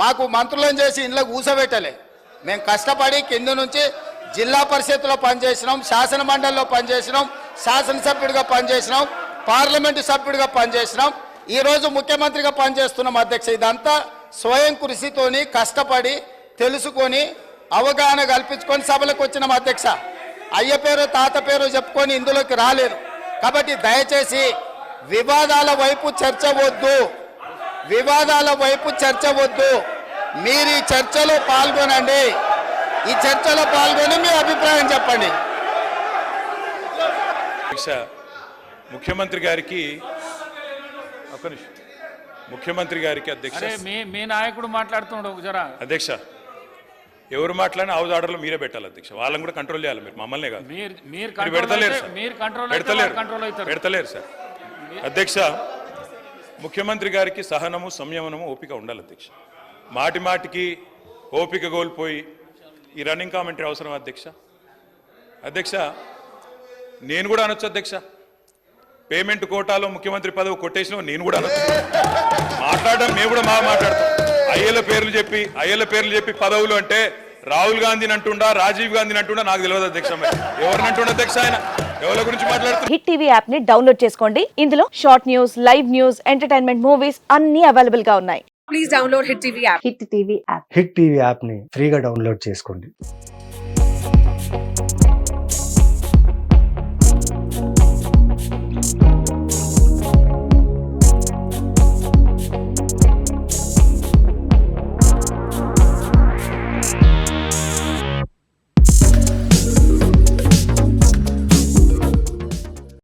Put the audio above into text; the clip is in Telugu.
మాకు మంత్రులను చేసి ఇంట్లో కూసబెట్టలే. మేము కష్టపడి కింద నుంచి జిల్లా పరిషత్లో పనిచేసినాం, శాసన మండలిలో పనిచేసినాం, శాసనసభ్యుడిగా పనిచేసినాం, పార్లమెంటు సభ్యుడిగా పనిచేసినాం, ఈరోజు ముఖ్యమంత్రిగా పనిచేస్తున్నాం అధ్యక్ష. ఇదంతా స్వయం కృషితోని కష్టపడి తెలుసుకొని అవగాహన కల్పించుకొని సభలకు వచ్చినాం అధ్యక్ష. అయ్య పేరు తాత పేరు చెప్పుకొని ఇందులోకి రాలేరు. కాబట్టి దయచేసి వివాదాల వైపు చర్చ వద్దు, వివాదాల వైపు చర్చ వద్దు. మీరు ఈ చర్చలో పాల్గొనండి, ఈ చర్చలో పాల్గొని మీ అభిప్రాయం చెప్పండి. ముఖ్యమంత్రి గారికి ఒక నిమిషం, ముఖ్యమంత్రి గారికి అధ్యక్ష మీ నాయకుడు మాట్లాడుతున్నాడు జరా అధ్యక్ష, ఎవరు మాట్లాడినా హౌస్ ఆర్డర్లో మీరే పెట్టాలి అధ్యక్ష. వాళ్ళని కూడా కంట్రోల్ చేయాలి, మీరు మమ్మల్నే కాదు. పెడతలేరు సార్ అధ్యక్ష. ముఖ్యమంత్రి గారికి సహనము సంయమనము ఓపిక ఉండాలి అధ్యక్ష. మాటి మాటికి ఓపిక కోల్పోయి ఈ రన్నింగ్ కామెంటరీ అవసరం అధ్యక్ష. అధ్యక్ష నేను కూడా అనొచ్చు అధ్యక్ష, పేమెంట్ కోటాలో ముఖ్యమంత్రి పదవి కొట్టేసిన నేను కూడా అనొచ్చు. మాట్లాడడం మేము కూడా మాట్లాడతాం. అయ్యల పేర్లు చెప్పి పదవులు అంటే రాహుల్ గాంధీని అంటుండా, రాజీవ్ గాంధీని అంటుండా నాకు తెలియదు అధ్యక్ష. ఎవరిని అంటుండ అధ్యక్ష, ఆయన ఎవరి గురించి మాట్లాడుతున్నారు? హిట్ టీవీ యాప్ ని డౌన్లోడ్ చేసుకోండి. ఇందులో short news, live news, entertainment movies అన్ని అవైలబుల్ గా ఉన్నాయి. Please download Hit TV app. Hit TV app. Hit TV app ని ఫ్రీగా డౌన్లోడ్ చేసుకోండి.